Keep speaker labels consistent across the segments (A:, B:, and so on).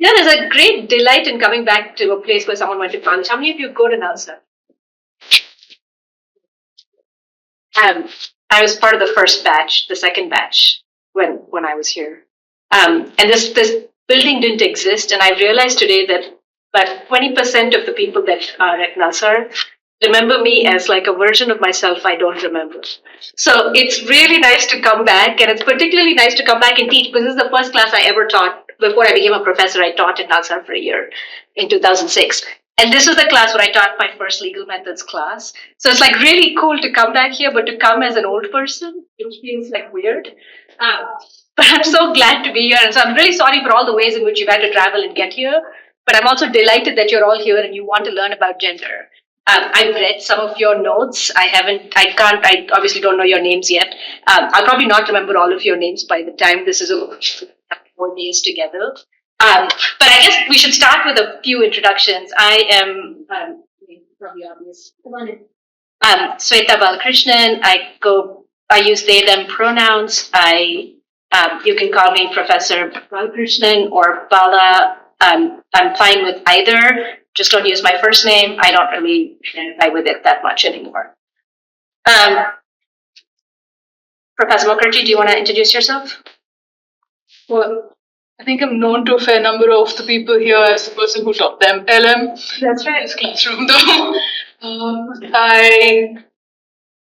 A: Yeah, there's a great delight in coming back to a place where someone went to college. How many of you go to Nalsa? Um, I was part of the first batch, the second batch when I was here. And this building didn't exist, and I realized today that about 20% of the people that are at Nalsar remember me as like a version of myself I don't remember. So it's really nice to come back, and it's particularly nice to come back and teach because this is the first class I ever taught. Before I became a professor, I taught at Nalsar for a year in 2006. And this was the class where I taught my first legal methods class. So it's like really cool to come back here, but to come as an old person, which feels like weird. But I'm so glad to be here. And so I'm really sorry for all the ways in which you've had to travel and get here. But I'm also delighted that you're all here and you want to learn about gender. I've read some of your notes. I obviously don't know your names yet. I'll probably not remember all of your names by the time this is over. 4 days together. But I guess we should start with a few introductions. I am probably obvious. Come on in. Sweta Balakrishnan. I use they them pronouns. You can call me Professor Balakrishnan or Bala. I'm fine with either. Just don't use my first name. I don't really identify with it that much anymore. Professor Mukherjee, do you want to introduce yourself?
B: Well, I think I'm known to a fair number of the people here as the person who taught them LM.
A: That's right.
B: In this classroom, though.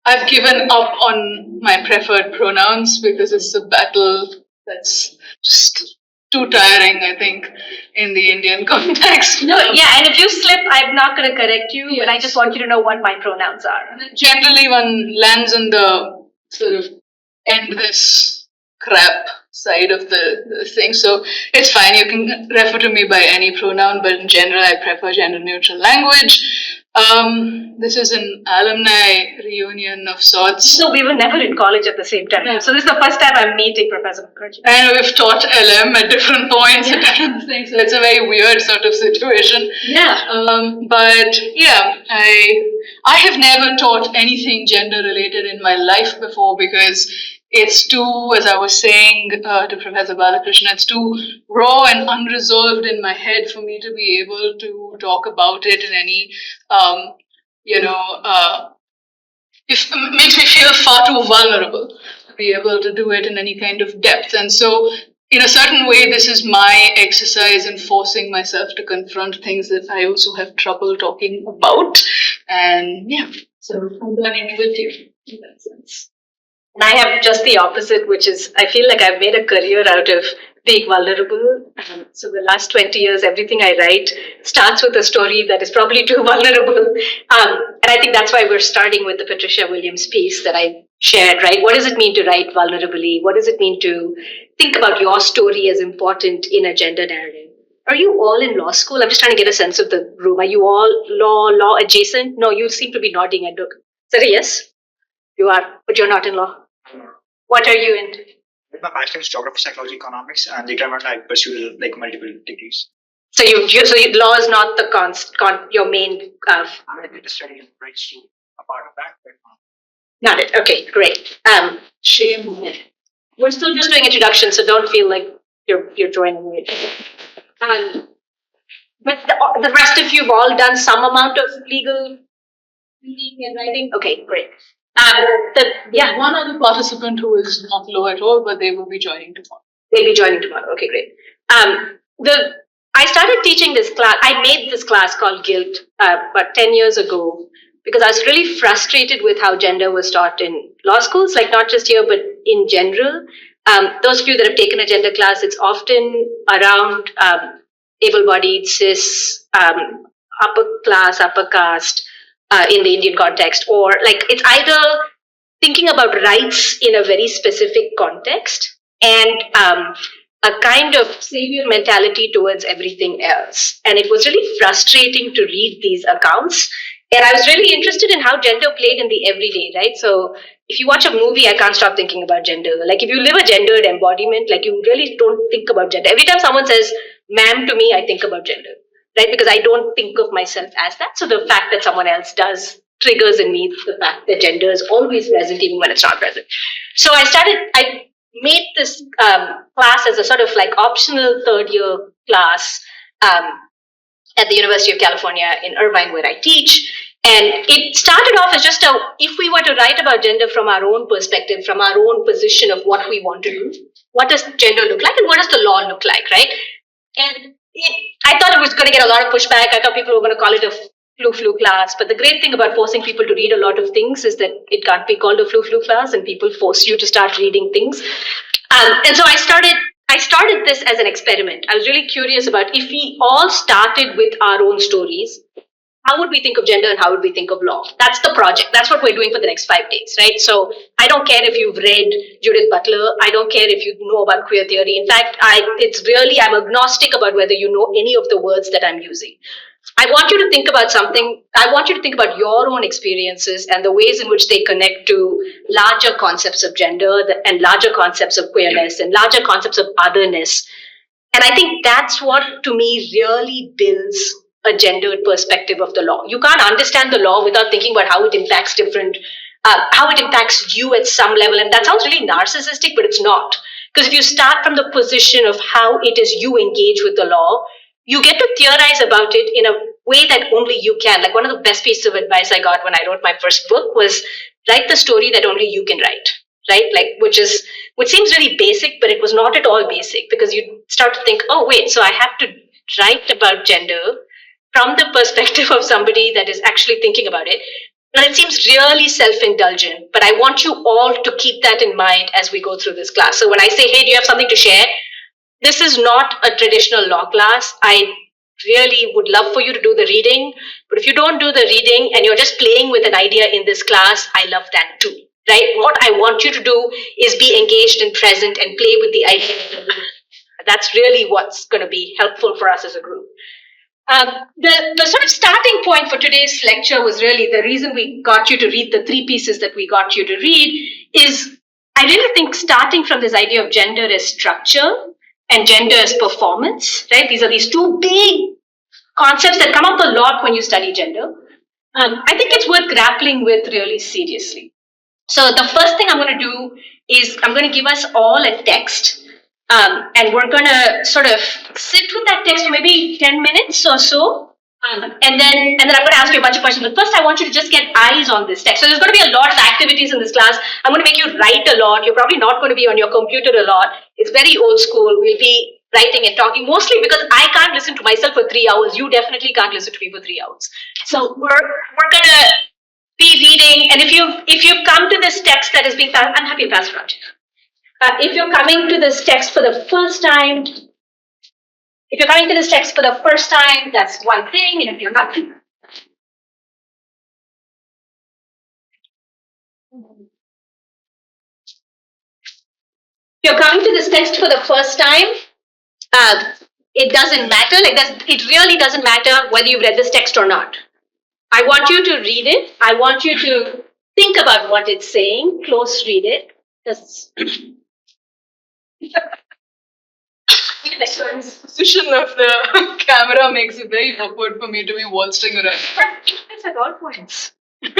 B: I've given up on my preferred pronouns because it's a battle that's just too tiring, I think, in the Indian context.
A: No, yeah, and if you slip, I'm not going to correct you, yes. But I just want you to know what my pronouns are.
B: Generally, one lands in the sort of end this crap side of the thing. So it's fine. You can refer to me by any pronoun, but in general, I prefer gender neutral language. This is an alumni reunion of sorts.
A: No, we were never in college at the same time. Yeah. So this is the first time I'm meeting Professor Mukherjee.
B: I know we've taught LM at different points at different things, so it's a very weird sort of situation.
A: Yeah.
B: But yeah, I have never taught anything gender related in my life before because it's too, as I was saying to Professor Balakrishnan, it's too raw and unresolved in my head for me to be able to talk about it in any, it makes me feel far too vulnerable to be able to do it in any kind of depth. And so, in a certain way, this is my exercise in forcing myself to confront things that I also have trouble talking about. And yeah, so I'm learning with you in that sense.
A: And I have just the opposite, which is I feel like I've made a career out of being vulnerable. So the last 20 years, everything I write starts with a story that is probably too vulnerable. And I think that's why we're starting with the Patricia Williams piece that I shared, right? What does it mean to write vulnerably? What does it mean to think about your story as important in a gender narrative? Are you all in law school? I'm just trying to get a sense of the room. Are you all law adjacent? No, you seem to be nodding at look. Is that a yes? You are, but you're not in law. What are you in?
C: My master's in geography, psychology, economics, and later on I pursued like multiple degrees.
A: So law is not the your main.
C: I did study rights to a part of that.
A: Not it. Okay, great.
B: Shame.
A: We're still just doing introduction, so don't feel like you're joining me. But the rest of you've all done some amount of legal reading and writing. Okay, great.
B: One other participant who is not law at all, but they will be joining tomorrow.
A: They'll be joining tomorrow. Okay, great. I started teaching this class. I made this class called Guilt about 10 years ago because I was really frustrated with how gender was taught in law schools, like not just here, but in general. Those of you that have taken a gender class, it's often around able-bodied, cis, upper class, upper caste, in the Indian context, or like it's either thinking about rights in a very specific context and a kind of savior mentality towards everything else. And it was really frustrating to read these accounts. And I was really interested in how gender played in the everyday, right? So if you watch a movie, I can't stop thinking about gender. Like if you live a gendered embodiment, like you really don't think about gender. Every time someone says, ma'am to me, I think about gender. Right? Because I don't think of myself as that. So the fact that someone else does triggers in me the fact that gender is always present even when it's not present. So I made this class as a sort of like optional third year class um, at the University of California in Irvine, where I teach. And it started off as just if we were to write about gender from our own perspective, from our own position of what we want to do, what does gender look like and what does the law look like, right? And I thought it was going to get a lot of pushback. I thought people were going to call it a flu class. But the great thing about forcing people to read a lot of things is that it can't be called a flu class, and people force you to start reading things. And so I started this as an experiment. I was really curious about if we all started with our own stories, how would we think of gender and how would we think of law? That's the project. That's what we're doing for the next 5 days, right? So I don't care if you've read Judith Butler. I don't care if you know about queer theory. In fact, I'm agnostic about whether you know any of the words that I'm using. I want you to think about something. I want you to think about your own experiences and the ways in which they connect to larger concepts of gender and larger concepts of queerness and larger concepts of otherness. And I think that's what, to me, really builds a gendered perspective of the law. You can't understand the law without thinking about how it impacts how it impacts you at some level. And that sounds really narcissistic, but it's not. Because if you start from the position of how it is you engage with the law, you get to theorize about it in a way that only you can. Like one of the best pieces of advice I got when I wrote my first book was write the story that only you can write, right? Like which seems really basic, but it was not at all basic, because you start to think, oh wait, so I have to write about gender from the perspective of somebody that is actually thinking about it. And it seems really self-indulgent, but I want you all to keep that in mind as we go through this class. So when I say, hey, do you have something to share? This is not a traditional law class. I really would love for you to do the reading, but if you don't do the reading and you're just playing with an idea in this class, I love that too, right? What I want you to do is be engaged and present and play with the idea. That's really what's going to be helpful for us as a group. The sort of starting point for today's lecture was really the reason we got you to read the 3 pieces that we got you to read is I really think starting from this idea of gender as structure and gender as performance, right? These are these 2 big concepts that come up a lot when you study gender. I think it's worth grappling with really seriously. So the first thing I'm going to do is I'm going to give us all a text. And we're going to sort of sit with that text for maybe 10 minutes or so. And then I'm going to ask you a bunch of questions. But first, I want you to just get eyes on this text. So there's going to be a lot of activities in this class. I'm going to make you write a lot. You're probably not going to be on your computer a lot. It's very old school. We'll be writing and talking, mostly because I can't listen to myself for 3 hours. You definitely can't listen to me for 3 hours. So we're going to be reading. And if you've come to this text that is being passed, I'm happy to pass it on to you. If you're coming to this text for the first time, that's one thing. And if you're not, it doesn't matter. It really doesn't matter whether you've read this text or not. I want you to read it. I want you to think about what it's saying. Close read it.
B: The position of the camera makes it very awkward for me to be waltzing around.
A: It's at all points.
B: You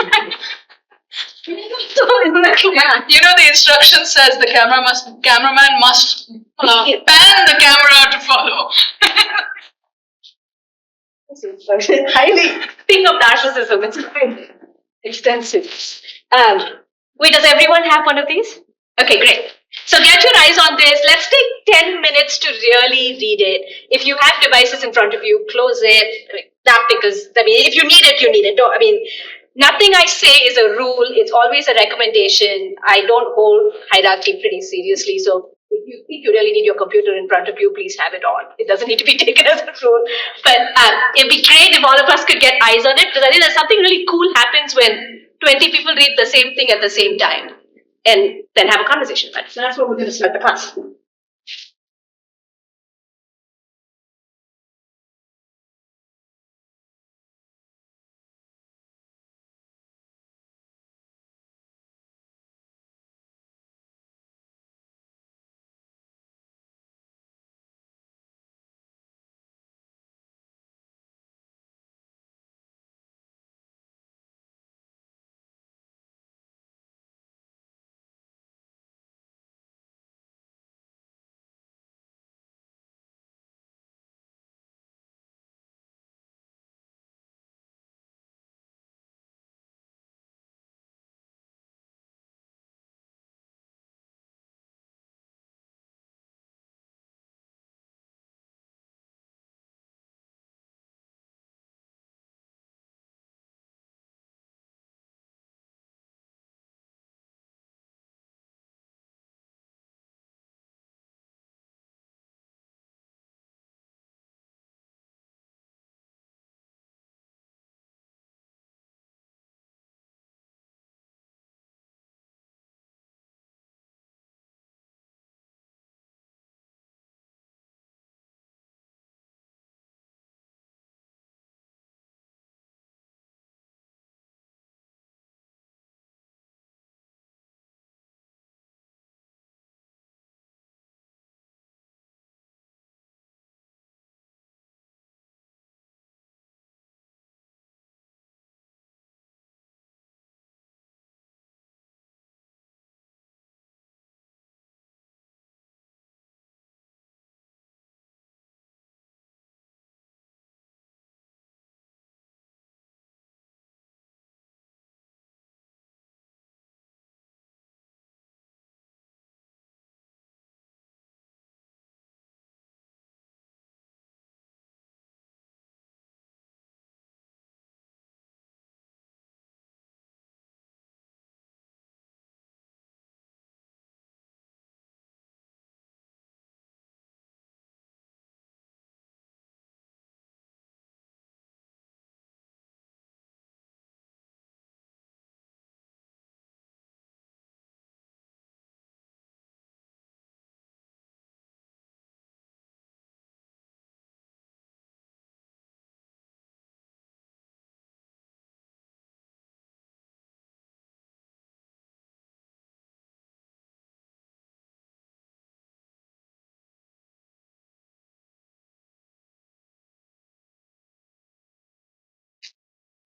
B: know, the instruction says the cameraman must pan the camera to follow.
A: Highly think of narcissism. It's quite extensive. Wait, does everyone have one of these? Okay, great. So get your eyes on this. Let's take 10 minutes to really read it. If you have devices in front of you, close it. Not because, if you need it, you need it. Nothing I say is a rule. It's always a recommendation. I don't hold hierarchy pretty seriously. So if you really need your computer in front of you, please have it on. It doesn't need to be taken as a rule. But it'd be great if all of us could get eyes on it, because I think there's something really cool happens when 20 people read the same thing at the same time and then have a conversation about it. So that's what we're going to start the class.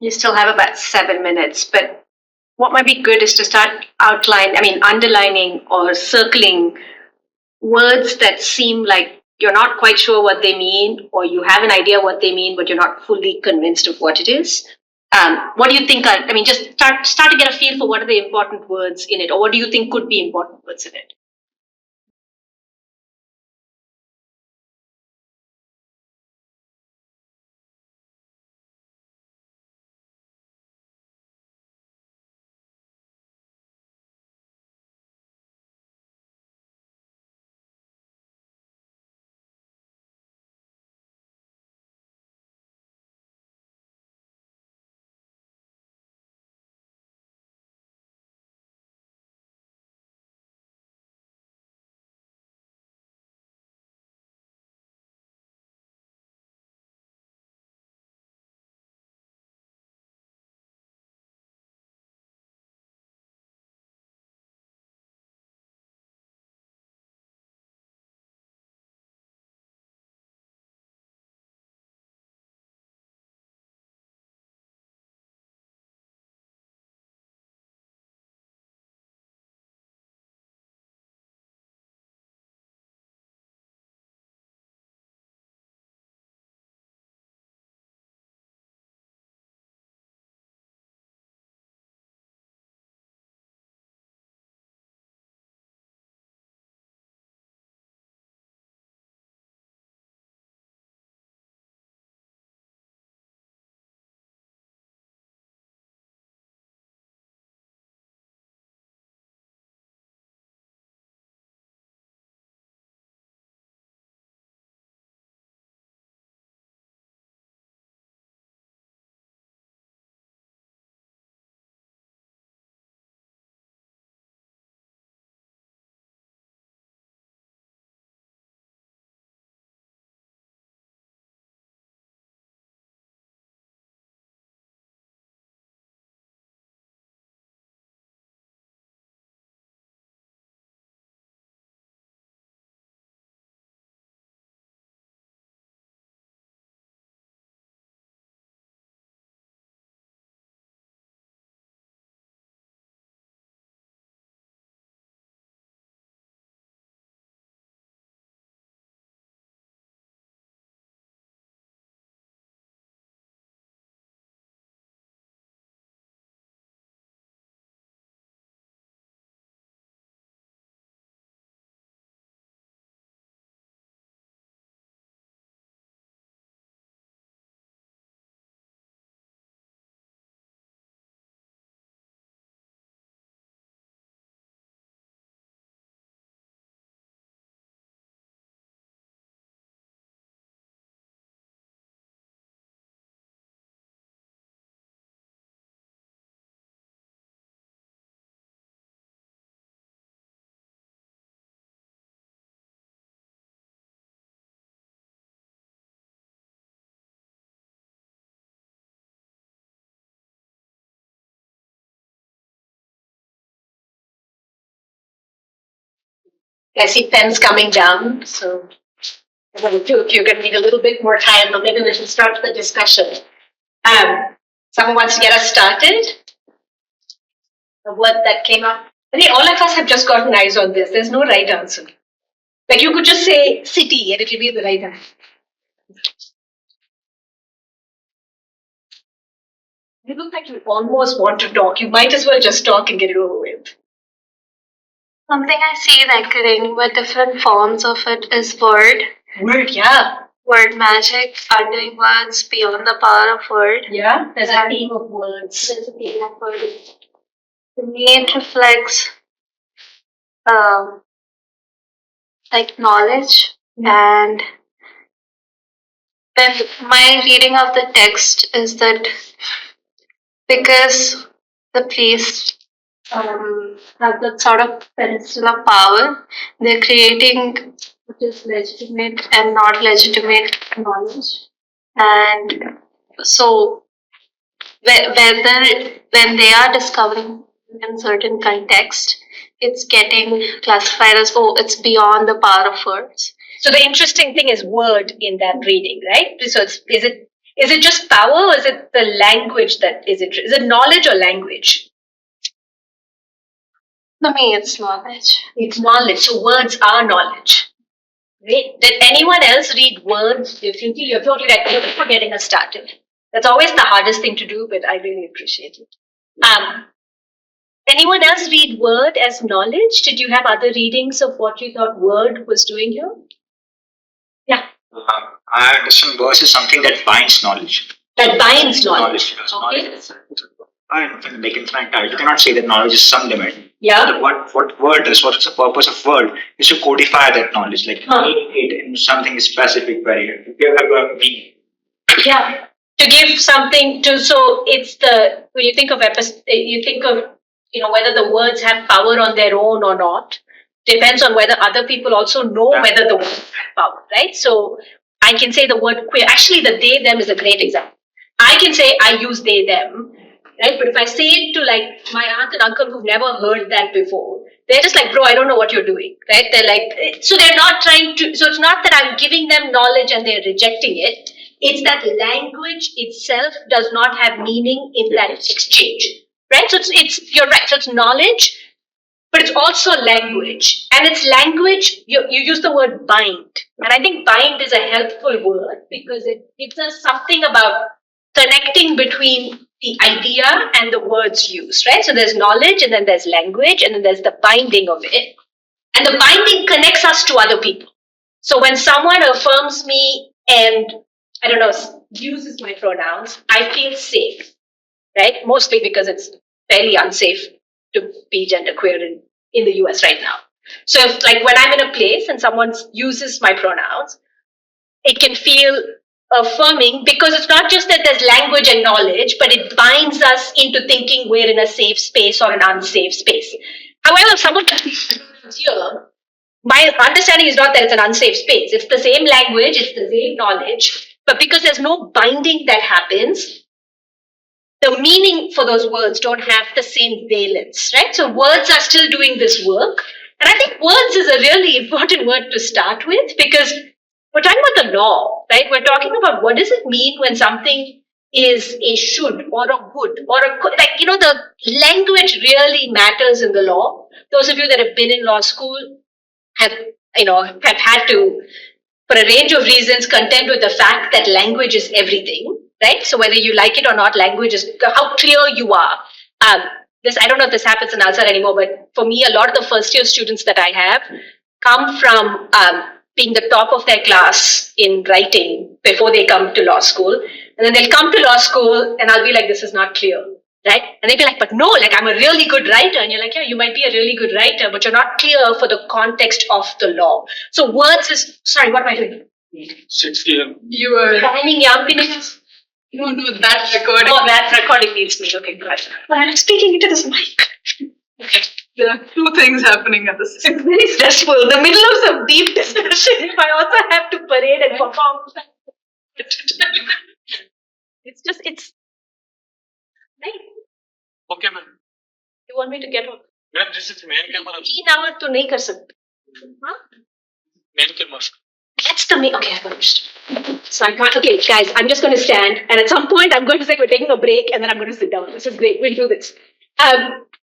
A: You still have about 7 minutes, but what might be good is to start underlining or circling words that seem like you're not quite sure what they mean, or you have an idea what they mean, but you're not fully convinced of what it is. What do you think just start to get a feel for what are the important words in it, or what do you think could be important words in it? I see pens coming down, so if you're going to need a little bit more time, but maybe we should start the discussion. Someone wants to get us started? A word that came up. I think all of us have just gotten eyes on this. There's no right answer. Like you could just say city and it'll be the right answer. You look like you almost want to talk. You might as well just talk and get it over with.
D: Something I see recurring with different forms of it is word.
A: Word, yeah.
D: Word magic, undoing words beyond the power of word.
A: Yeah, there's a theme of words.
D: There's a theme of word. To me, it reflects like knowledge, and then my reading of the text is that because the priests have that sort of pedestal of power, they're creating what is legitimate and not legitimate knowledge. And so, whether when they are discovering in certain context, it's getting classified as, oh, it's beyond the power of words.
A: So the interesting thing is word in that reading, right? So is Is it just power, or is it the language that is it? Is it knowledge or language?
D: For me, it's knowledge.
A: It's knowledge. So words are knowledge. Right? Did anyone else read words differently? You're totally right. Thank you for getting us started. That's always the hardest thing to do, but I really appreciate it. Anyone else read word as knowledge? Did you have other readings of what you thought word was doing here? Yeah.
C: I understand verse is something that binds knowledge.
A: That binds knowledge.
C: Yes,
A: Okay.
C: knowledge. Like infinite time. You cannot say that knowledge is some limit.
A: Yeah.
C: But what word is, what's the purpose of word is to codify that knowledge, like mean it in something specific very give a meaning.
A: Yeah. To give something to, so it's the, when you think of you think of, whether the words have power on their own or not. Depends on whether other people also know whether the words have power, right? So I can say the word queer. Actually, the they, them is a great example. I can say I use they, them, right? But if I say it to like my aunt and uncle who've never heard that before, they're just like, bro, I don't know what you're doing, right? They're like, so they're not trying to, so it's not that I'm giving them knowledge and they're rejecting it. It's that language itself does not have meaning in that exchange, right? So it's you're right. So it's knowledge, but it's also language. And it's language, you use the word bind. And I think bind is a helpful word because it gives us something about connecting between the idea and the words used, right? So there's knowledge and then there's language and then there's the binding of it. And the binding connects us to other people. So when someone affirms me and, I don't know, uses my pronouns, I feel safe, right? Mostly because it's fairly unsafe to be genderqueer in the US right now. So if, like, when I'm in a place and someone uses my pronouns, it can feel affirming because it's not just that there's language and knowledge, but it binds us into thinking we're in a safe space or an unsafe space. However, if someone here, my understanding is not that it's an unsafe space. It's the same language, it's the same knowledge, but because there's no binding that happens, the meaning for those words don't have the same valence, right? So words are still doing this work. And I think words is a really important word to start with because we're talking about the law, right? We're talking about what does it mean when something is a should or a would or a could. Like, the language really matters in the law. Those of you that have been in law school have had to, for a range of reasons, contend with the fact that language is everything, right? So whether you like it or not, language is how clear you are. This, I don't know if this happens in Alsar anymore, but for me, a lot of the first year students that I have come from being the top of their class in writing before they come to law school. And then they'll come to law school and I'll be like, this is not clear, right? And they'll be like, but no, like I'm a really good writer. And you're like, yeah, you might be a really good writer, but you're not clear for the context of the law. So words is, sorry, what am I doing?
C: 6 p.m.
B: You were.
A: Finding yumpiness.
B: No, that recording.
A: Oh, that recording needs me. Okay, good. But I'm speaking into this mic. Okay.
B: There are two things happening at the same
A: It's very stressful. In the middle of some deep discussion, if I also have to parade and perform. It's right.
E: Okay, ma'am.
A: You want me to get on?
E: Ma'am, this is main camera.
A: 3 hours to nahi kar sakte. Huh?
E: Main camera.
A: That's the main. Okay, I finished. So I can't. Okay, guys, I'm just going to stand, and at some point, I'm going to say we're taking a break, and then I'm going to sit down. This is great. We'll do this.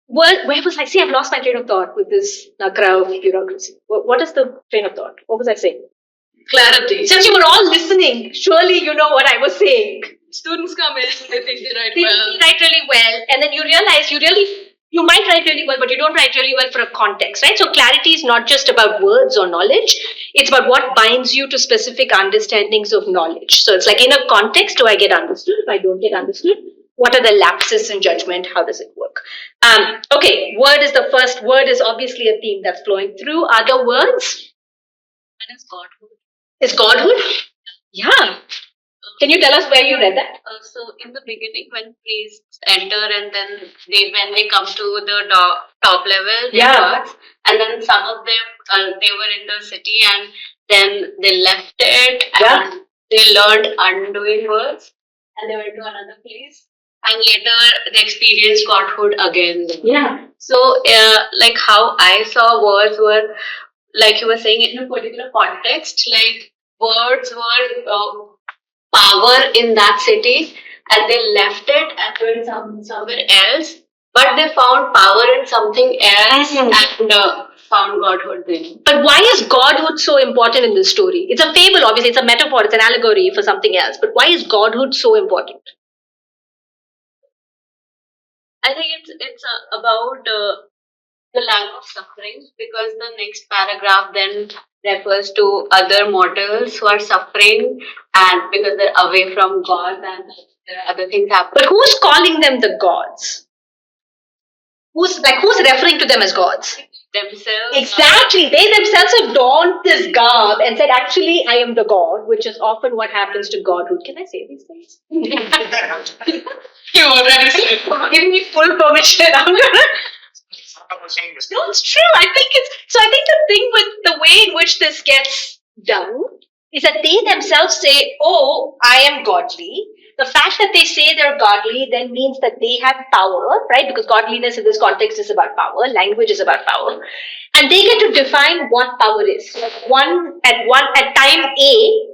A: Where was I? See, I've lost my train of thought with this nakra of bureaucracy. What is the train of thought? What was I saying?
B: clarity.
A: Since you were all listening, surely you know what I was saying.
B: Students come in, they think they write
A: They
B: well.
A: write really well, and then you realize you might write really well, but you don't write really well for a context, right? So clarity is not just about words or knowledge. It's about what binds you to specific understandings of knowledge. So it's like in a context, do I get understood? If I don't get understood, what are the lapses in judgment? How does it work? Okay, word is the first. Word is obviously a theme that's flowing through. Other words?
F: One is Godhood.
A: Is Godhood? Yeah. Can you tell us where you read that?
F: So in the beginning, when priests enter and then when they come to the top level, they
A: Yeah.
F: words, and then some of them they were in the city and then they left it and they learned undoing words and they went to another place and later they experienced Godhood again.
A: Yeah.
F: So like how I saw words were, like you were saying, in a particular context, like words were power in that city, and they left it and went somewhere else. But they found power in something else and found godhood there.
A: But why is godhood so important in this story? It's a fable, obviously, it's a metaphor, it's an allegory for something else. But why is godhood so important?
F: I think it's about the lack of suffering, because the next paragraph then refers to other mortals who are suffering, and because they're away from God and there are other things happening.
A: But who's calling them the gods? Who's referring to them as gods?
F: Themselves.
A: Exactly. They themselves have donned this garb and said, actually, I am the god, which is often what happens to godhood. Can I say these things?
B: You already said.
A: Giving me full permission. I'm gonna. No, it's true. I think the thing with the way in which this gets done is that they themselves say, oh, I am godly. The fact that they say they're godly then means that they have power, right? Because godliness in this context is about power, language is about power. And they get to define what power is. At time A,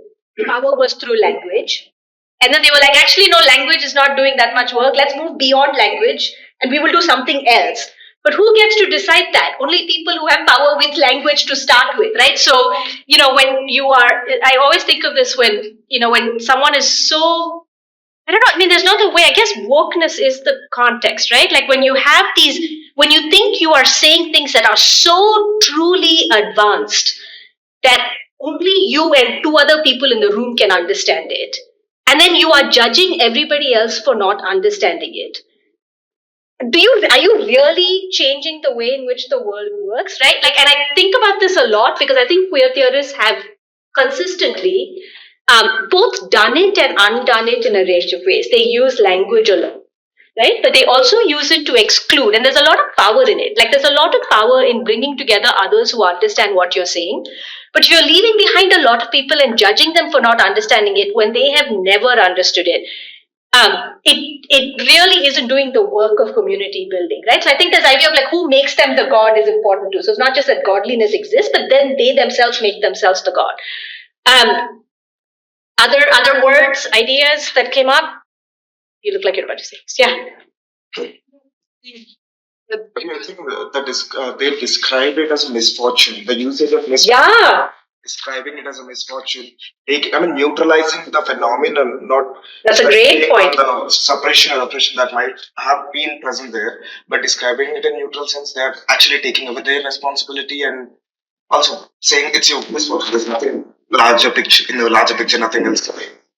A: power was through language. And then they were like, actually, no, language is not doing that much work. Let's move beyond language and we will do something else. But who gets to decide that? Only people who have power with language to start with, right? So, when you are, I always think of this when someone is so, I don't know, I mean, there's no other way. I guess wokeness is the context, right? Like when you think you are saying things that are so truly advanced that only you and two other people in the room can understand it. And then you are judging everybody else for not understanding it. Are you really changing the way in which the world works, right? And I think about this a lot because I think queer theorists have consistently both done it and undone it in a range of ways. They use language a lot, right? But they also use it to exclude, and there's a lot of power in it. There's a lot of power in bringing together others who understand what you're saying, but you're leaving behind a lot of people and judging them for not understanding it when they have never understood it. It really isn't doing the work of community building, right? So I think this idea of who makes them the god is important too. So it's not just that godliness exists, but then they themselves make themselves the god. Other words, ideas that came up? You look like you're about to say this. Yeah.
G: I think they describe it as a misfortune. The usage of misfortune.
A: Yeah.
G: Describing it as a misfortune, neutralizing the phenomenon, not.
A: That's a great point.
G: The suppression or oppression that might have been present there, but describing it in neutral sense, they're actually taking away their responsibility and also saying it's your misfortune. There's nothing larger picture in the larger picture, nothing else.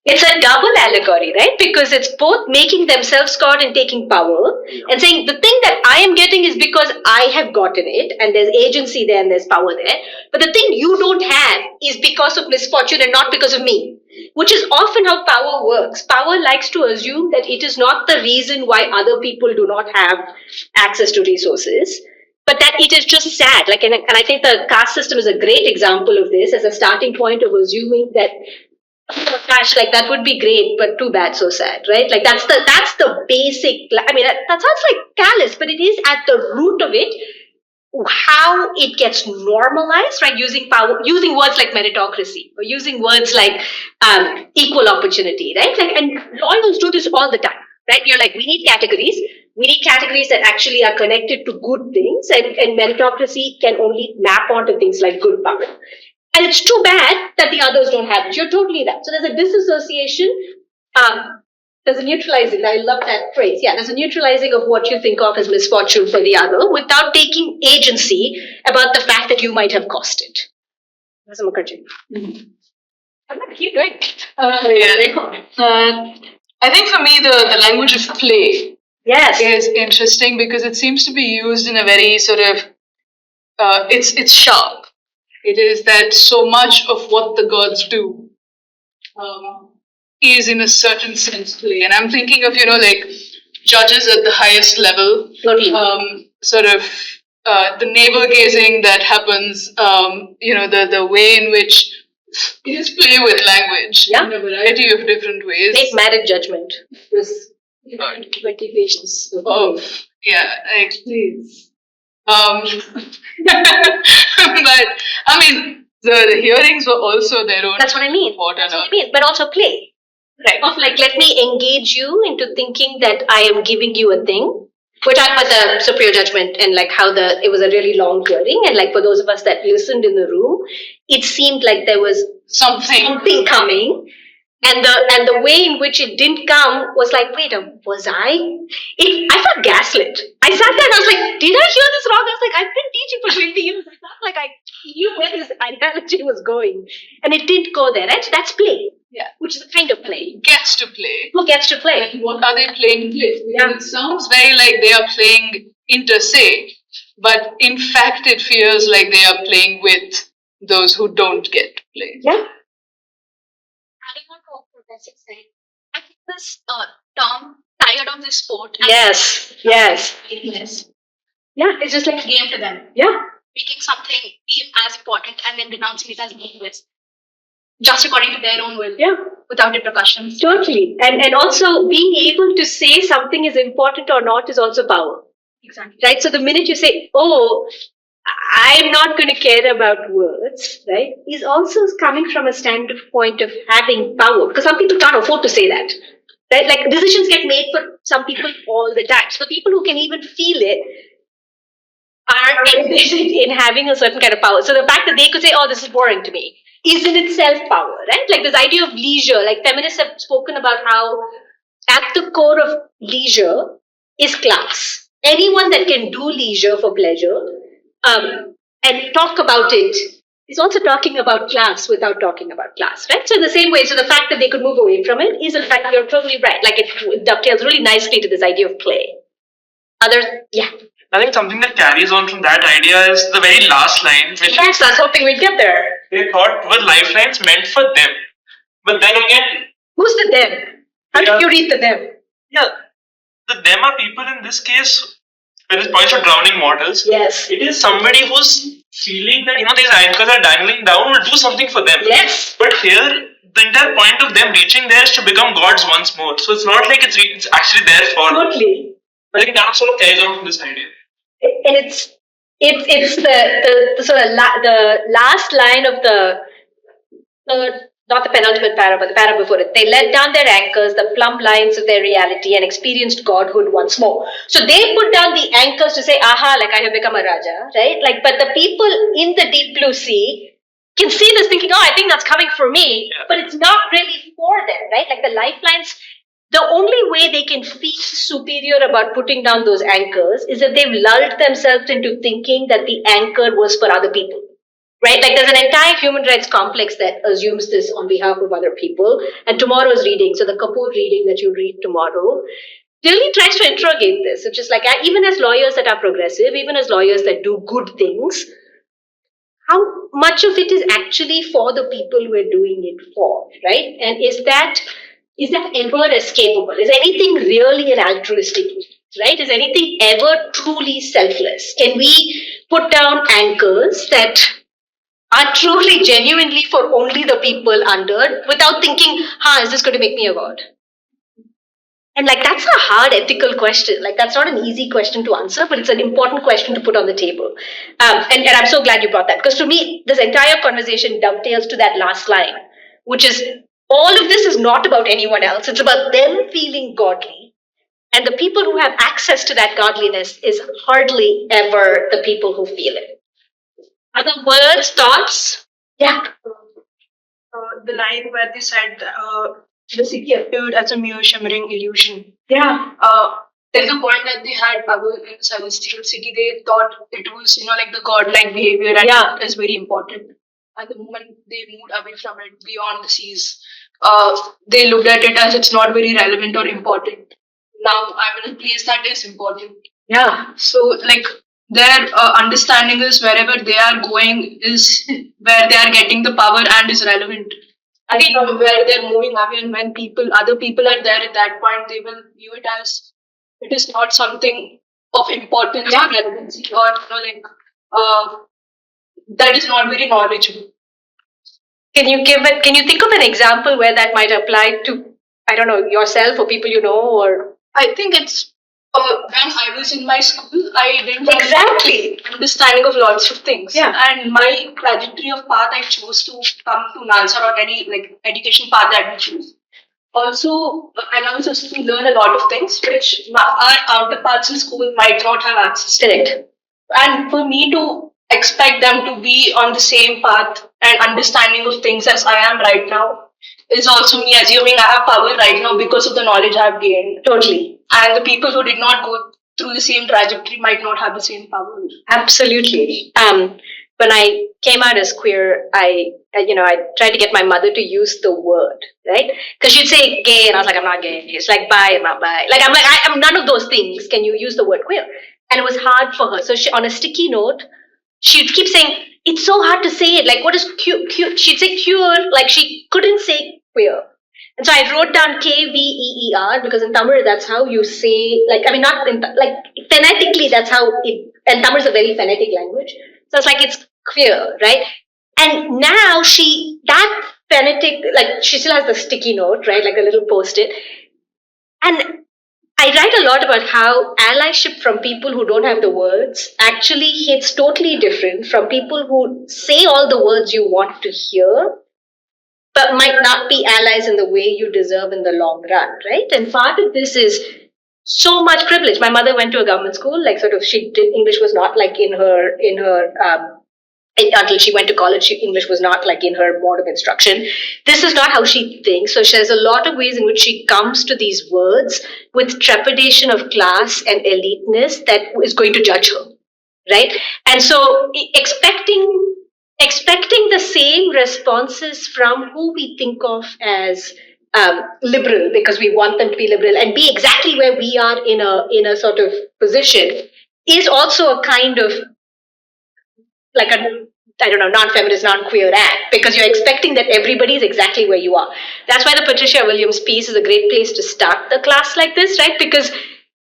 A: It's a double allegory, right? Because it's both making themselves God and taking power and saying the thing that I am getting is because I have gotten it and there's agency there and there's power there. But the thing you don't have is because of misfortune and not because of me, which is often how power works. Power likes to assume that it is not the reason why other people do not have access to resources, but that it is just sad. And I think the caste system is a great example of this as a starting point of assuming that oh gosh, that would be great, but too bad, so sad, right? That's the basic. I mean, that sounds like callous, but it is at the root of it. How it gets normalized, right? Using words like meritocracy or using words like equal opportunity, right? And lawyers do this all the time, right? You're like, we need categories. We need categories that actually are connected to good things, and meritocracy can only map onto things like good power. And it's too bad that the others don't have it. You're totally right. So there's a disassociation. There's a neutralizing. I love that phrase. Yeah, there's a neutralizing of what you think of as misfortune for the other without taking agency about the fact that you might have caused it. That's Mukherjee. I'm going to keep doing it.
B: I think for me, the language of play is interesting because it seems to be used in a very sort of, it's sharp. It is that so much of what the gods do is in a certain sense play. And I'm thinking of, judges at the highest level, sort of the navel gazing that happens, the way in which it is play with language in a variety of different ways.
A: Make merit judgment. This 20 pages.
B: Oh, yeah, please. But I mean, the hearings were also their own.
A: That's what I mean. But also play.
B: Right.
A: of like, let me engage you into thinking that I am giving you a thing. We're talking about the superior judgment and like how it was a really long hearing, and like for those of us that listened in the room, it seemed like there was something coming, and the way in which it didn't come was like, wait, was I felt gaslit. I sat there and I was like, did I hear this wrong? I was like, I've been teaching for 20 years. It's not like I knew where this analogy was going, and it didn't go there. Right? That's play.
B: Yeah.
A: Which is a kind of play.
B: Gets to play.
A: Who gets to play?
B: And what are they playing with?
A: Yeah.
B: It sounds very like they are playing inter se, but in fact it feels like they are playing with those who don't get to play.
A: Yeah.
F: Adding on to what Professor said, I think this term tired of this sport. And
A: Yes. Yes.
F: meaningless.
A: Yeah. It's just
F: It's
A: like
F: a game to them.
A: yeah.
F: Making something as important and then denouncing it as meaningless. Just according to their own will.
A: Yeah.
F: Without repercussions.
A: Totally. And also being able to say something is important or not is also power.
F: Exactly.
A: Right? So the minute you say, oh, I'm not going to care about words, right, is also coming from a standpoint of having power. Because some people can't afford to say that. Right? Like decisions get made for some people all the time. So the people who can even feel it are embedded in having a certain kind of power. So the fact that they could say, oh, this is boring to me, is in itself power, right? Like this idea of leisure, like feminists have spoken about how at the core of leisure is class. Anyone that can do leisure for pleasure and talk about it is also talking about class without talking about class, right? So in the same way, so the fact that they could move away from it is in fact, you're totally right. Like it dovetails really nicely to this idea of play. Yeah.
E: I think something that carries on from that idea is the very last line, which
A: Yes, I was hoping we'd get there.
E: they thought were lifelines meant for them. But then again,
A: Who's the them? How did you read the them?
E: yeah, the them are people in this case, when it points to drowning mortals.
A: Yes.
E: It is somebody who's feeling that, these anchors are dangling down, will do something for them.
A: Yes.
E: But here, the entire point of them reaching there is to become gods once more. So it's not like it's actually there for them.
A: Totally.
E: I think that sort of carries on from this idea.
A: And it's the sort of the last line of the not the penultimate para, but the para before it. They let down their anchors, the plumb lines of their reality, and experienced godhood once more. So they put down the anchors to say, aha, like I have become a Raja, right? Like, but the people in the deep blue sea can see this thinking, oh, I think that's coming for me, but it's not really for them, right? Like the lifelines, the only way they can feel superior about putting down those anchors is if they've lulled themselves into thinking that the anchor was for other people. Right? Like there's an entire human rights complex that assumes this on behalf of other people. And tomorrow's reading, so the Kapoor reading that you read tomorrow, really tries to interrogate this. It's just like, even as lawyers that are progressive, even as lawyers that do good things, how much of it is actually for the people we're doing it for, right? And is that ever escapable? Is anything really an altruistic act, right? Is anything ever truly selfless? Can we put down anchors that are truly genuinely for only the people under without thinking, is this going to make me a god? And like that's a hard ethical question. Like that's not an easy question to answer, but it's an important question to put on the table. And I'm so glad you brought that, because to me, this entire conversation dovetails to that last line, which is all of this is not about anyone else. It's about them feeling godly. And the people who have access to that godliness is hardly ever the people who feel it. Other words, thoughts? Yeah.
H: The line where they said the city appeared as a mere shimmering illusion.
A: Yeah.
H: There's a point that they had power in the celestial city. They thought it was, like the godlike behavior, and it is very important. And the moment they moved away from it, beyond the seas, they looked at it as it's not very relevant or important. Now I'm in a place that is important.
A: Yeah.
H: So, their understanding is wherever they are going is where they are getting the power and is relevant. I think where they're moving away, and when other people are there at that point, they will view it as it is not something of importance or relevancy, or that is not very knowledgeable.
A: Can you think of an example where that might apply to, I don't know, yourself or people you know, or?
H: I think it's when I was in my school, I didn't have
A: Exactly.
H: understanding of lots of things.
A: Yeah.
H: And my trajectory of path I chose to come to Nalsar, or any education path that we choose. also allows us to learn a lot of things which our counterparts in school might not have access to.
A: Correct.
H: And for me to expect them to be on the same path and understanding of things as I am right now is also me assuming I have power right now because of the knowledge I have gained.
A: Totally.
H: And the people who did not go through the same trajectory might not have the same power.
A: Absolutely. When I came out as queer, I tried to get my mother to use the word, right? Because she'd say gay, and I was like, I'm not gay. It's like bi, I'm not bi. Like I'm none of those things. Can you use the word queer? And it was hard for her. So she, on a sticky note, she'd keep saying, it's so hard to say it. Like, what is cute? She'd say queer, like she couldn't say queer. And so I wrote down KVEER because in Tamil that's how you say, like, I mean, not in, like phonetically that's how it, and Tamil is a very phonetic language. So it's like it's queer, right? And now that phonetic, like she still has the sticky note, right? Like a little post-it. And I write a lot about how allyship from people who don't have the words actually hits totally different from people who say all the words you want to hear, but might not be allies in the way you deserve in the long run, right? And part of this is so much privilege. My mother went to a government school, like sort of she did English was not like in her until she went to college, English was not like in her mode of instruction. This is not how she thinks. So she has a lot of ways in which she comes to these words with trepidation of class and eliteness that is going to judge her, right? And so expecting the same responses from who we think of as liberal because we want them to be liberal and be exactly where we are in a sort of position is also a kind of like a non-feminist, non-queer act because you're expecting that everybody is exactly where you are. That's why the Patricia Williams piece is a great place to start the class like this, right? Because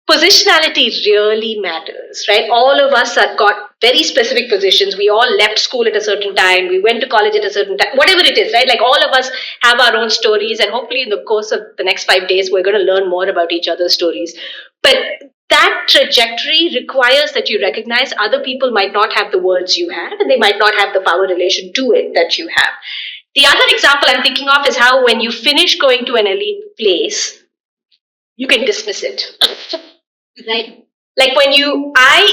A: positionality really matters, right? All of us have got very specific positions. We all left school at a certain time. We went to college at a certain time, whatever it is, right? Like all of us have our own stories. And hopefully in the course of the next 5 days, we're going to learn more about each other's stories. But that trajectory requires that you recognize other people might not have the words you have, and they might not have the power relation to it that you have. The other example I'm thinking of is how when you finish going to an elite place, you can dismiss it. Right? Like I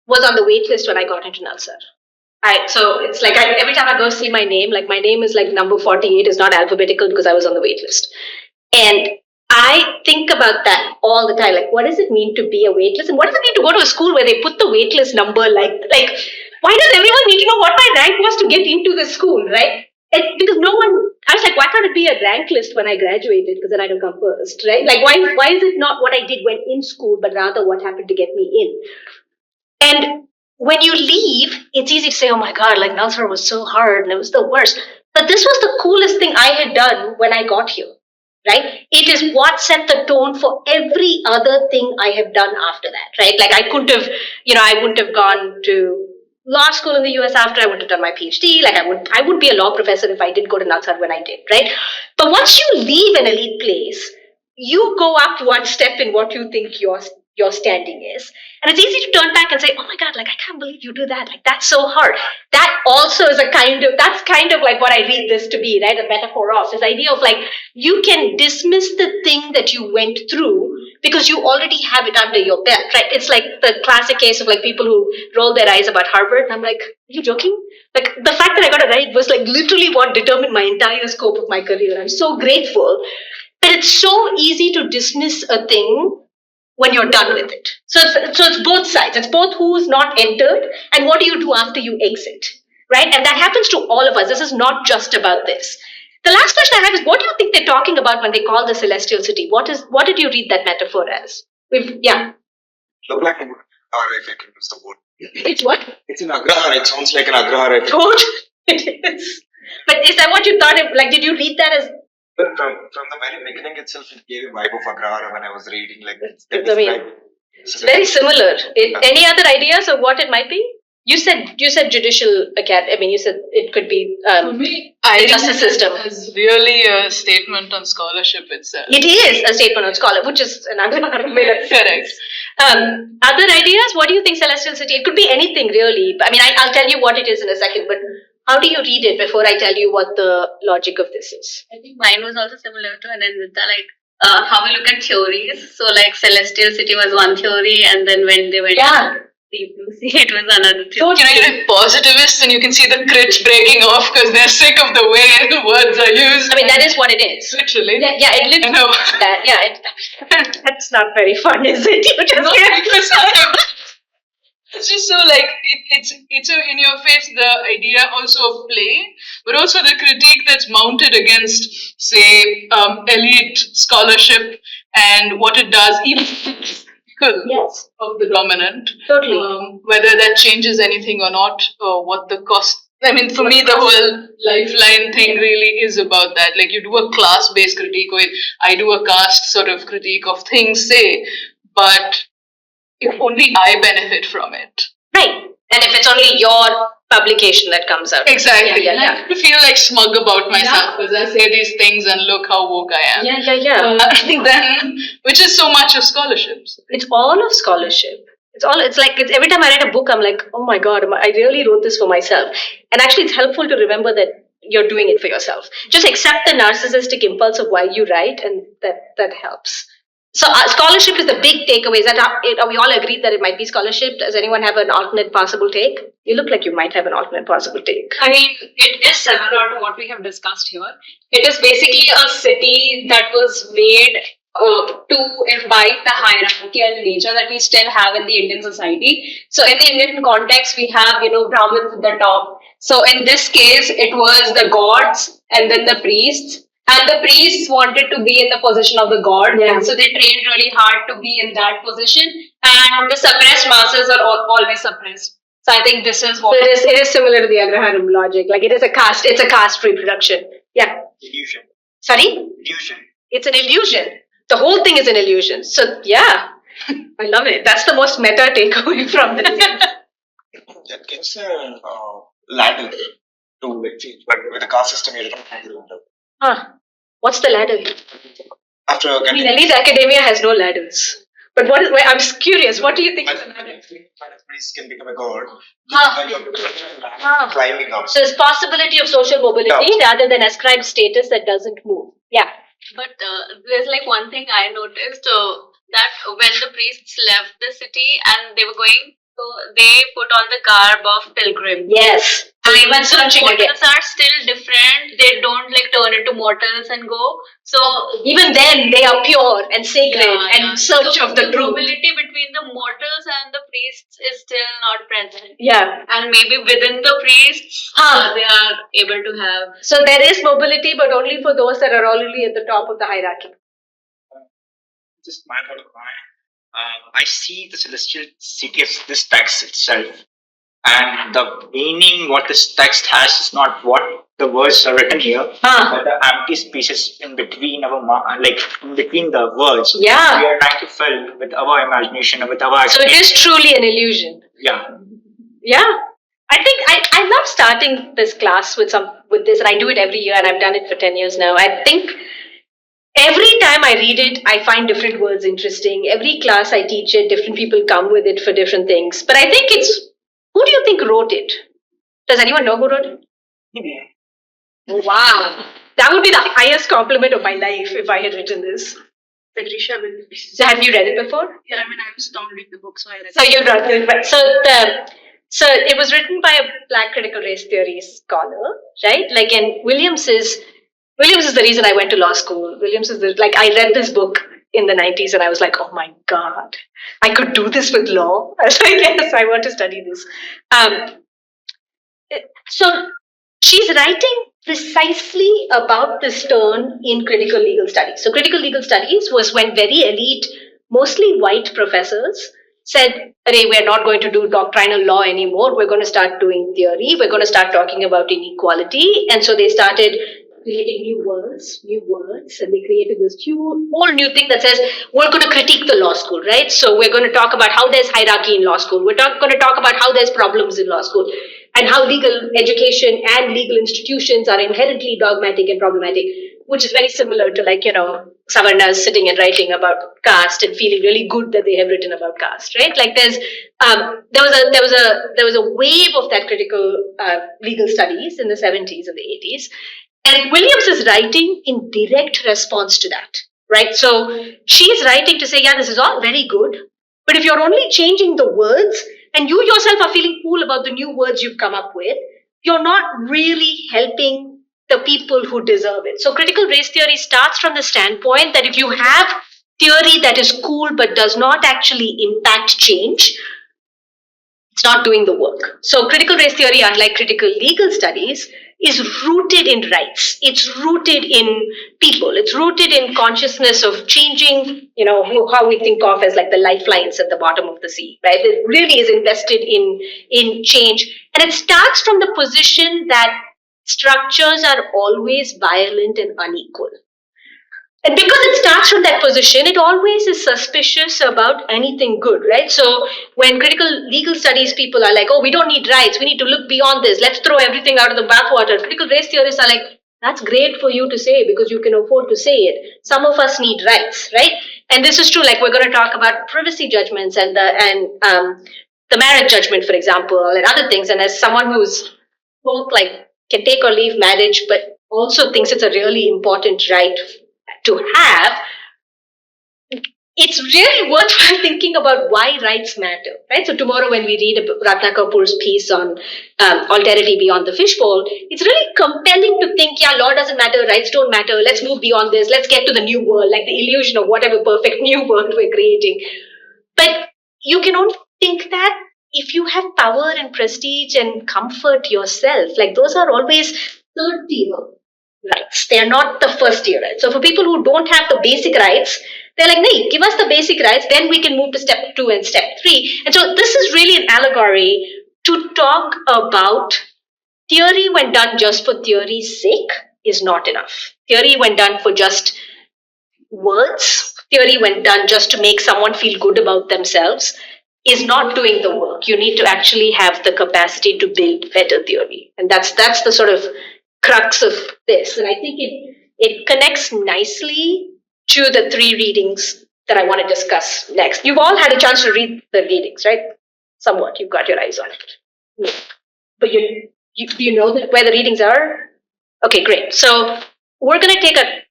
A: was on the wait list when I got into Nalsar. So it's like every time I go see my name, like my name is like number 48 is not alphabetical because I was on the wait list. And I think about that all the time. Like, what does it mean to be a waitlist? And what does it mean to go to a school where they put the waitlist number like why does everyone need to know what my rank was to get into the school, right? Because no one, I was like, why can't it be a rank list when I graduated? Because then I don't come first, right? Like, why is it not what I did when in school, but rather what happened to get me in? And when you leave, it's easy to say, oh my God, like Nalsar was so hard and it was the worst. But this was the coolest thing I had done when I got here. Right? It is what set the tone for every other thing I have done after that, right? Like I wouldn't have gone to law school in the US after I wouldn't have done my PhD. Like I wouldn't be a law professor if I didn't go to Nalsar when I did, right? But once you leave an elite place, you go up one step in what you think your standing is. And it's easy to turn back and say, oh my God, like I can't believe you do that. Like that's so hard. That also is that's kind of like what I read this to be, right? A metaphor of this idea of like, you can dismiss the thing that you went through because you already have it under your belt, right? It's like the classic case of like people who roll their eyes about Harvard. And I'm like, are you joking? Like the fact that I got it right was like literally what determined my entire scope of my career. I'm so grateful. But it's so easy to dismiss a thing when you're done with it. So it's both sides. It's both who's not entered and what do you do after you exit, right? And that happens to all of us. This is not just about this. The last question I have is, what do you think they're talking about when they call the celestial city? What did you read that metaphor as?
G: Look like an agrahara, if I can use the word.
A: It's what?
G: It's an agrahara. It sounds like an agrahara.
A: It is. But is that what you thought? Like, did you read that as?
G: But from the very beginning itself, it gave a vibe of agrahara when I was reading. Like
A: it's very similar. Any other ideas of what it might be? You said judicial academy. I mean, you said it could be
B: For me, I
A: justice system.
B: Is really a statement on scholarship itself.
A: It is a statement on scholarship, which is another
B: Correct.
A: Other ideas? What do you think celestial city? It could be anything really. I mean, I'll tell you what it is in a second. But How do you read it before I tell you what the logic of this is?
F: I think mine was also similar to Anandita, like how we look at theories. So like Celestial City was one theory, and then when they went to Deep Blue Sea, it was another theory.
B: You're positivists, and you can see the crits breaking off because they're sick of the way the words are used.
A: I mean, that is what it is.
B: Literally.
A: Yeah, it literally
B: know.
A: that. Yeah, that's not very fun, is it? You just
B: It's just so like it's a in your face the idea also of play, but also the critique that's mounted against, say, elite scholarship and what it does, even
A: Yes.
B: of the dominant.
A: Totally.
B: Whether that changes anything or not, or what the cost. I mean, for me, the whole lifeline thing really is about that. Like, you do a class-based critique, or I do a caste sort of critique of things, say, but if only I benefit from it.
A: Right. And if it's only your publication that comes out.
B: Exactly.
A: Yeah.
B: I have to feel like smug about myself as I say these things and look how woke I am.
A: Yeah.
B: Then, which is so much of scholarships.
A: It's all of scholarship. It's like every time I read a book, I'm like, oh my God, I really wrote this for myself. And actually, it's helpful to remember that you're doing it for yourself. Just accept the narcissistic impulse of why you write, and that helps. So scholarship is the big takeaway. Is that are we all agreed that it might be scholarship? Does anyone have an alternate possible take? You look like you might have an alternate possible take.
I: I mean, it is similar to what we have discussed here. It is basically a city that was made to imbibe the hierarchical nature that we still have in the Indian society. So in the Indian context, we have, Brahmins at the top. So in this case, it was the gods and then the priests. And the priests wanted to be in the position of the god.
A: Yeah.
I: So they trained really hard to be in that position. And the suppressed masses are always suppressed. So I think this is what...
A: So it is similar to the Agrahanam logic. Like it's a caste reproduction. Yeah.
C: Illusion.
A: Sorry?
C: Illusion.
A: It's an illusion. The whole thing is an illusion. So yeah, I love it. That's the most meta takeaway from this.
G: That gives a ladder to like change, but with the caste system, you don't have the ladder.
A: What's the ladder here?
G: After
A: I mean, at least academia has no ladders. But I'm curious. What do you think?
G: a priest can become a god. You're climbing up.
A: So there's possibility of social mobility rather than ascribed status that doesn't move. Yeah.
F: But there's like one thing I noticed that when the priests left the city and they were going, so they put on the garb of pilgrim.
A: Yes.
F: And
A: even
F: the
A: searching again.
F: mortals are still different. They don't like turn into mortals and go. So
A: even then, they are pure and sacred and search of the truth.
F: mobility between the mortals and the priests is still not present.
A: Yeah.
F: And maybe within the priests, they are able to have.
A: So there is mobility, but only for those that are already at the top of the hierarchy.
C: Just my thought of mine. I see the celestial city as this text itself, and the meaning what this text has is not what the words are written here, but the empty spaces in between in between the words.
A: Yeah.
C: We are trying to fill with our imagination and with our.
A: So it is truly an illusion.
C: Yeah.
A: Yeah. I think I love starting this class with this, and I do it every year, and I've done it for 10 years now. I think every time I read it, I find different words interesting. Every class I teach it, different people come with it for different things. But I think who do you think wrote it? Does anyone know who wrote it? Wow. That would be the highest compliment of my life if I had written this.
H: Patricia will.
A: So have you read it before?
H: Yeah, I mean, I was not reading the book, so I read
A: So you read it. So it was written by a Black critical race theory scholar, right? Like, and Williams is the reason I went to law school. Williams is I read this book in the 90s and I was like, oh my God, I could do this with law. I was like, yes, I want to study this. So she's writing precisely about this turn in critical legal studies. So critical legal studies was when very elite, mostly white professors said, "Hey, we're not going to do doctrinal law anymore. We're going to start doing theory. We're going to start talking about inequality." And so they started creating new words, and they created this whole new thing that says, we're going to critique the law school, right? So we're going to talk about how there's hierarchy in law school. We're going to talk about how there's problems in law school and how legal education and legal institutions are inherently dogmatic and problematic. which is very similar to like, Savarnas sitting and writing about caste and feeling really good that they have written about caste, right? Like there was a wave of that critical legal studies in the 70s and the 80s. And Williams is writing in direct response to that, right? So she's writing to say, yeah, this is all very good, but if you're only changing the words and you yourself are feeling cool about the new words you've come up with, you're not really helping the people who deserve it. So critical race theory starts from the standpoint that if you have theory that is cool but does not actually impact change, it's not doing the work. So critical race theory, unlike critical legal studies, is rooted in rights. It's rooted in people. It's rooted in consciousness of changing, how we think of as like the lifelines at the bottom of the sea, right? It really is invested in change. And it starts from the position that structures are always violent and unequal. And because it starts from that position, it always is suspicious about anything good, right? So when critical legal studies people are like, oh, we don't need rights, we need to look beyond this, let's throw everything out of the bathwater. Critical race theorists are like, that's great for you to say because you can afford to say it. Some of us need rights, right? And this is true. Like we're going to talk about privacy judgments and the marriage judgment, for example, and other things. And as someone who's both like can take or leave marriage, but also thinks it's a really important right to have, it's really worthwhile thinking about why rights matter, right? So tomorrow when we read Ratna Kapoor's piece on alterity beyond the fishbowl, it's really compelling to think, yeah, law doesn't matter, rights don't matter, let's move beyond this, let's get to the new world, like the illusion of whatever perfect new world we're creating. But you can only think that if you have power and prestige and comfort yourself. Like those are always third tier rights. They are not the first tier rights. So for people who don't have the basic rights, they're like, nee, give us the basic rights, then we can move to step 2 and step 3. And so this is really an allegory to talk about theory when done just for theory's sake is not enough. Theory when done for just words, theory when done just to make someone feel good about themselves is not doing the work. You need to actually have the capacity to build better theory. And that's the sort of crux of this. And I think it connects nicely to the 3 readings that I want to discuss next. You've all had a chance to read the readings, right? Somewhat, you've got your eyes on it. But do you know where the readings are? Okay, great. So we're going to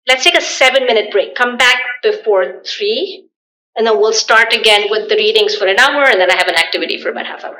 A: let's take a 7-minute break. Come back before 3, and then we'll start again with the readings for an hour, and then I have an activity for about half hour.